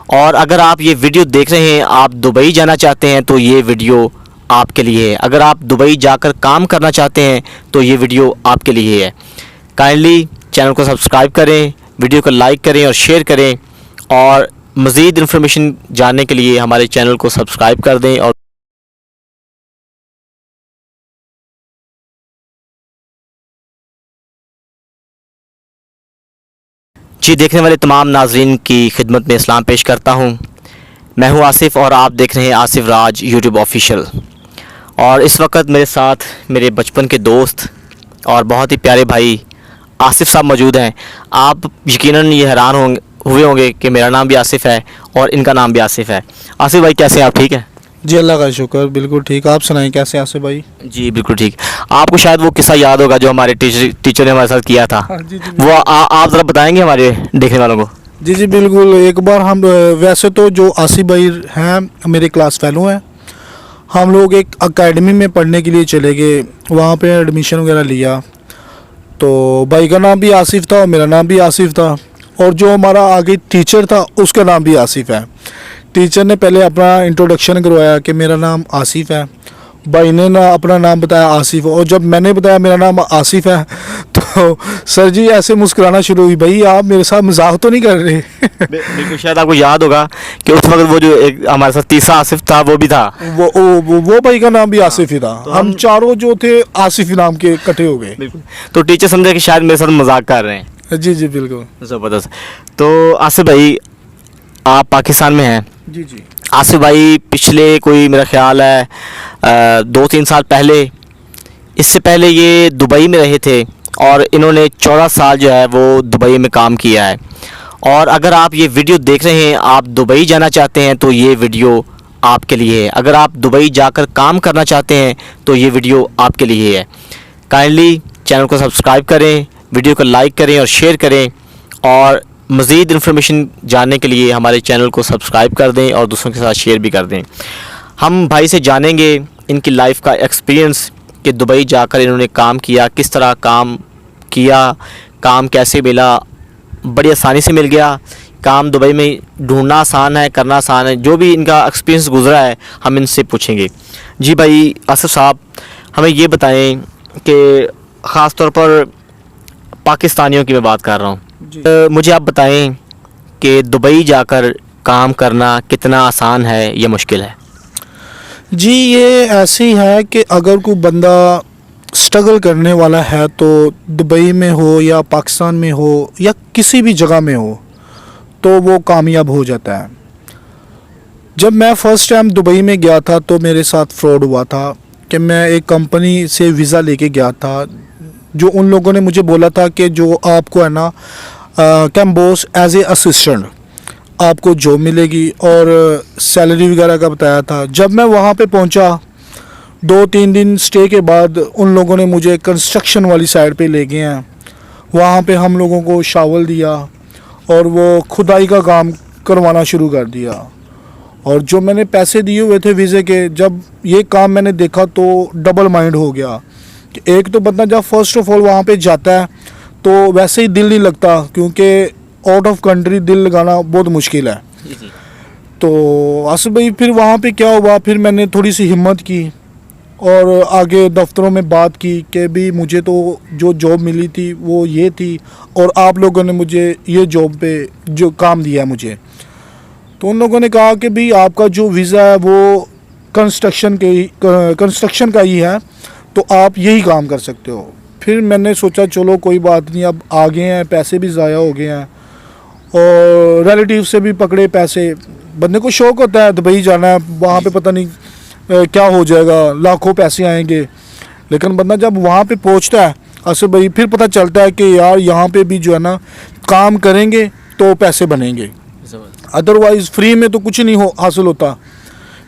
और अगर आप ये वीडियो देख रहे हैं, आप दुबई जाना चाहते हैं तो ये वीडियो आपके लिए है। अगर आप दुबई जाकर काम करना चाहते हैं तो ये वीडियो आपके लिए है। काइंडली चैनल को सब्सक्राइब करें, वीडियो को लाइक करें और शेयर करें, और मज़ीद इन्फॉर्मेशन जानने के लिए हमारे चैनल को सब्सक्राइब कर दें। और जी, देखने वाले तमाम नाजरीन की खिदमत में इस्लाम पेश करता हूँ। मैं हूँ आसिफ़ और आप देख रहे हैं आसिफ़ राज यूट्यूब ऑफिशियल। और इस वक्त मेरे साथ मेरे बचपन के दोस्त और बहुत ही प्यारे भाई आसिफ़ साहब मौजूद हैं। आप यकीनन ये हैरान हुए होंगे कि मेरा नाम भी आसिफ़ है और इनका नाम भी आसिफ़ है। आसिफ़ भाई, कैसे हैं आप? ठीक है जी, अल्लाह का शुक्र, बिल्कुल ठीक। आप सुनाएं, कैसे आसिफ भाई? जी बिल्कुल ठीक। आपको शायद वो किस्सा याद होगा जो हमारे टीचर ने हमारे साथ किया था। हाँ, जी जी वो आप ज़रा बताएंगे हमारे देखने वालों को। जी जी बिल्कुल। एक बार हम वैसे तो जो आसिफ भाई हैं मेरे क्लास फेलो हैं। हम लोग एक एकेडमी में पढ़ने के लिए चले गए, वहाँ पे एडमिशन वगैरह लिया। तो भाई का नाम भी आसिफ था और मेरा नाम भी आसिफ था, और जो हमारा आगे टीचर था उसका नाम भी आसिफ है। टीचर ने पहले अपना इंट्रोडक्शन करवाया कि मेरा नाम आसिफ है। भाई ने ना अपना नाम बताया आसिफ, और जब मैंने बताया मेरा नाम आसिफ है तो सर जी ऐसे मुस्कुराना शुरू हुई, भाई आप मेरे साथ मजाक तो नहीं कर रहे? बिल्कुल, शायद आपको याद होगा कि उस वक्त वो जो एक हमारे साथ तीसरा आसिफ था वो भी था। वो भाई का नाम भी आसिफ ही था। तो हम चारों जो थे आसिफ नाम के इकट्ठे हो गए। बिल्कुल, तो टीचर समझे कि शायद मेरे साथ मजाक कर रहे हैं। जी जी बिल्कुल। ज़बरदस्त। तो आसिफ भाई, आप पाकिस्तान में हैं। जी जी आसिफ भाई पिछले कोई मेरा ख्याल है 2-3 साल पहले, इससे पहले ये दुबई में रहे थे और इन्होंने 14 साल जो है वो दुबई में काम किया है। और अगर आप ये वीडियो देख रहे हैं, आप दुबई जाना चाहते हैं तो ये वीडियो आपके लिए है। अगर आप दुबई जाकर काम करना चाहते हैं तो ये वीडियो आपके लिए है। काइंडली चैनल को सब्सक्राइब करें, वीडियो को लाइक करें और शेयर करें, और मज़ीद इन्फॉर्मेशन जानने के लिए हमारे चैनल को सब्सक्राइब कर दें और दूसरों के साथ शेयर भी कर दें। हम भाई से जानेंगे इनकी लाइफ का एक्सपीरियंस कि दुबई जाकर इन्होंने काम किया, किस तरह काम किया, काम कैसे मिला। बड़ी आसानी से मिल गया काम। दुबई में ढूंढना आसान है, करना आसान है। जो भी इनका एक्सपीरियंस गुजरा है हम इनसे पूछेंगे। जी भाई आसिफ साहब, हमें ये बताएं कि ख़ास तौर पर पाकिस्तानियों की मैं बात कर रहा हूँ। मुझे आप बताएं कि दुबई जाकर काम करना कितना आसान है या मुश्किल है? जी, ये ऐसी है कि अगर कोई बंदा स्ट्रगल करने वाला है तो दुबई में हो या पाकिस्तान में हो या किसी भी जगह में हो तो वो कामयाब हो जाता है। जब मैं फ़र्स्ट टाइम दुबई में गया था तो मेरे साथ फ्रॉड हुआ था कि मैं एक कंपनी से वीज़ा लेके गया था। जो उन लोगों ने मुझे बोला था कि जो आपको है ना कैम्बोस एज ए असिस्टेंट आपको जॉब मिलेगी, और सैलरी वगैरह का बताया था। जब मैं वहाँ पे पहुँचा 2-3 दिन स्टे के बाद उन लोगों ने मुझे कंस्ट्रक्शन वाली साइड पे ले गए हैं। वहाँ पे हम लोगों को शावल दिया और वो खुदाई का काम करवाना शुरू कर दिया। और जो मैंने पैसे दिए हुए थे वीज़े के, जब ये काम मैंने देखा तो डबल माइंड हो गया कि एक तो बंदा जब फर्स्ट ऑफ ऑल वहाँ पे जाता है तो वैसे ही दिल नहीं लगता, क्योंकि आउट ऑफ कंट्री दिल लगाना बहुत मुश्किल है। तो आसिफ भाई फिर वहाँ पे क्या हुआ, फिर मैंने थोड़ी सी हिम्मत की और आगे दफ्तरों में बात की कि भी मुझे तो जो जॉब मिली थी वो ये थी, और आप लोगों ने मुझे ये जॉब पे जो काम दिया है मुझे। तो उन लोगों ने कहा कि भी आपका जो वीज़ा है वो कंस्ट्रक्शन का ही है, तो आप यही काम कर सकते हो। फिर मैंने सोचा चलो कोई बात नहीं, अब आ गए हैं, पैसे भी ज़ाया हो गए हैं और रिलेटिव से भी पकड़े पैसे। बंदे को शौक़ होता है दुबई जाना है, वहाँ पे पता नहीं क्या हो जाएगा, लाखों पैसे आएंगे। लेकिन बंदा जब वहाँ पे पहुँचता है आसिफ भाई, फिर पता चलता है कि यार यहाँ पे भी जो है ना काम करेंगे तो पैसे बनेंगे, अदरवाइज़ फ्री में तो कुछ नहीं हासिल होता।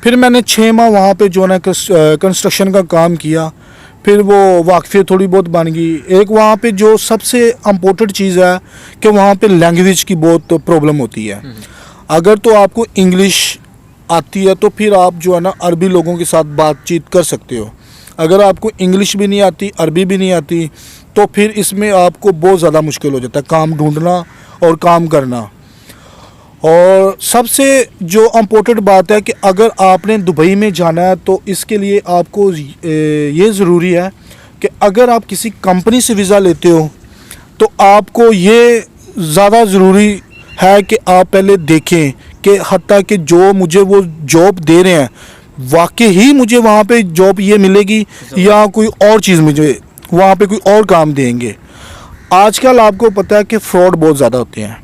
फिर मैंने 6 माह वहाँ पे जो है ना कंस्ट्रक्शन का काम किया। फिर वो वाक़फ़ियत थोड़ी बहुत बन गई। एक वहाँ पे जो सबसे इम्पोर्टेंट चीज़ है कि वहाँ पे लैंग्वेज की बहुत प्रॉब्लम होती है। अगर तो आपको इंग्लिश आती है तो फिर आप जो है ना अरबी लोगों के साथ बातचीत कर सकते हो। अगर आपको इंग्लिश भी नहीं आती, अरबी भी नहीं आती, तो फिर इसमें आपको बहुत ज़्यादा मुश्किल हो जाता है काम ढूंढना और काम करना। और सबसे जो इम्पोर्टेंट बात है कि अगर आपने दुबई में जाना है तो इसके लिए आपको ये ज़रूरी है कि अगर आप किसी कंपनी से वीज़ा लेते हो तो आपको ये ज़्यादा ज़रूरी है कि आप पहले देखें कि हत्ता कि जो मुझे वो जॉब दे रहे हैं वाकई ही मुझे वहाँ पे जॉब ये मिलेगी या कोई और चीज़ मुझे वहाँ पे कोई और काम देंगे। आजकल आपको पता है कि फ्रॉड बहुत ज़्यादा होते हैं,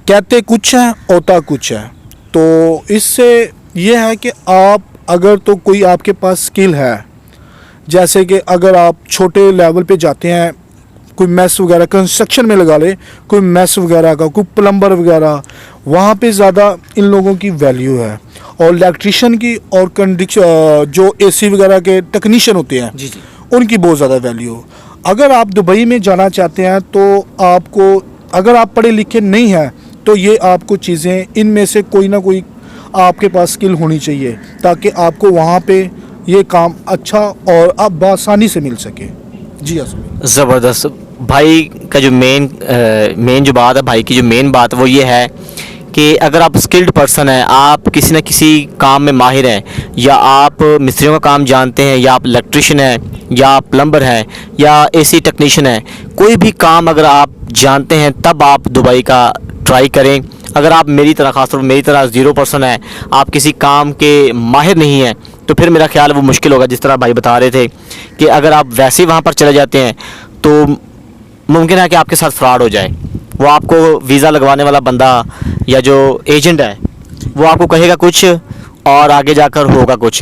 कहते कुछ है होता कुछ है। तो इससे ये है कि आप अगर तो कोई आपके पास स्किल है, जैसे कि अगर आप छोटे लेवल पे जाते हैं, कोई मैस वगैरह कंस्ट्रक्शन में लगा ले, कोई मैस वगैरह का, कोई प्लम्बर वगैरह, वहाँ पे ज़्यादा इन लोगों की वैल्यू है। और इलेक्ट्रिशियन की और जो एसी वगैरह के टेक्नीशियन होते हैं जी जी, उनकी बहुत ज़्यादा वैल्यू। अगर आप दुबई में जाना चाहते हैं तो आपको, अगर आप पढ़े लिखे नहीं हैं तो ये आपको चीज़ें इनमें से कोई ना कोई आपके पास स्किल होनी चाहिए ताकि आपको वहाँ पे ये काम अच्छा और आप बआसानी से मिल सके। जी असमी ज़बरदस्त। भाई का जो मेन जो बात है, भाई की जो मेन बात वो ये है कि अगर आप स्किल्ड पर्सन हैं, आप किसी न किसी काम में माहिर हैं, या आप मिस्त्रियों का काम जानते हैं, या आप इलेक्ट्रिशियन हैं, या आप प्लम्बर हैं, या एसी टेक्नीशियन हैं, कोई भी काम अगर आप जानते हैं तब आप दुबई का ट्राई करें। अगर आप मेरी तरह, खासतौर पर मेरी तरह 0% है, आप किसी काम के माहिर नहीं हैं, तो फिर मेरा ख्याल है वो मुश्किल होगा। जिस तरह भाई बता रहे थे कि अगर आप वैसे ही वहाँ पर चले जाते हैं तो मुमकिन है कि आपके साथ फ्रॉड हो जाए। वो आपको वीज़ा लगवाने वाला बंदा या जो एजेंट है वो आपको कहेगा कुछ और आगे जाकर होगा कुछ।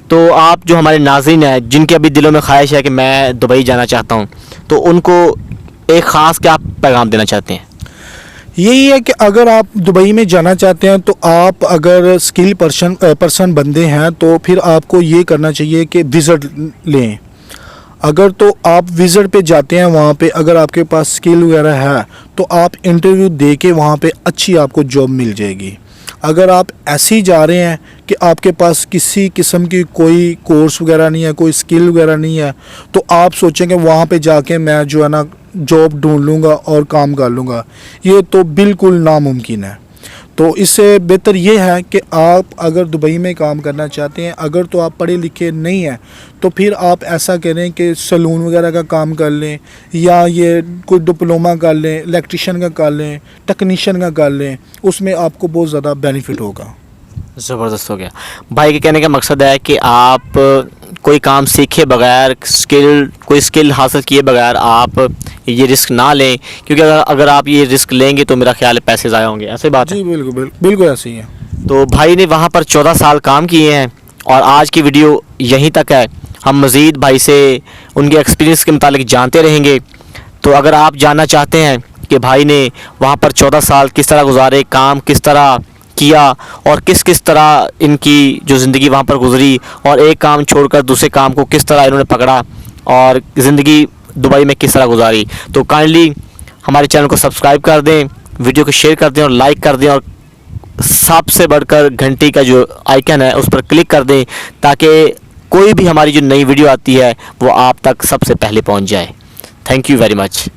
तो आप जो हमारे नाज़रीन हैं जिनके अभी दिलों में ख्वाहिश है कि मैं दुबई जाना चाहता हूँ, तो उनको एक ख़ास क्या पैगाम देना चाहते हैं? यही है कि अगर आप दुबई में जाना चाहते हैं तो आप अगर स्किल पर्सन बंदे हैं तो फिर आपको ये करना चाहिए कि विज़िट लें। अगर तो आप विज़िट पे जाते हैं, वहाँ पे अगर आपके पास स्किल वगैरह है तो आप इंटरव्यू दे के वहाँ पे अच्छी आपको जॉब मिल जाएगी। अगर आप ऐसे ही जा रहे हैं कि आपके पास किसी किस्म की कोई कोर्स वगैरह नहीं है, कोई स्किल वगैरह नहीं है, तो आप सोचेंगे वहाँ पे जाके मैं जो है ना जॉब ढूंढ लूँगा और काम कर लूँगा, ये तो बिल्कुल नामुमकिन है। तो इससे बेहतर ये है कि आप अगर दुबई में काम करना चाहते हैं, अगर तो आप पढ़े लिखे नहीं हैं तो फिर आप ऐसा करें कि सैलून वगैरह का काम कर लें, या ये कोई डिप्लोमा कर लें, इलेक्ट्रिशियन का कर लें, टेक्नीशियन का कर लें, उसमें आपको बहुत ज़्यादा बेनिफिट होगा। ज़बरदस्त हो गया। भाई के कहने का मकसद है कि आप कोई काम सीखे बगैर, कोई स्किल हासिल किए बगैर आप ये रिस्क ना लें, क्योंकि अगर आप ये रिस्क लेंगे तो मेरा ख्याल है पैसे ज़ाया होंगे। ऐसे बात है? जी बिल्कुल बिल्कुल ऐसे ही है। तो भाई ने वहाँ पर 14 साल काम किए हैं और आज की वीडियो यहीं तक है। हम मज़ीद भाई से उनके एक्सपीरियंस के मुतालिक जानते रहेंगे। तो अगर आप जानना चाहते हैं कि भाई ने वहाँ पर 14 साल किस तरह गुजारे, काम किस तरह किया और किस किस तरह इनकी जो ज़िंदगी वहाँ पर गुजरी, और एक काम छोड़कर दूसरे काम को किस तरह इन्होंने पकड़ा और ज़िंदगी दुबई में किस तरह गुजारी, तो काइंडली हमारे चैनल को सब्सक्राइब कर दें, वीडियो को शेयर कर दें और लाइक कर दें, और सबसे बढ़कर घंटी का जो आइकन है उस पर क्लिक कर दें ताकि कोई भी हमारी जो नई वीडियो आती है वो आप तक सबसे पहले पहुंच जाए। Thank you very much.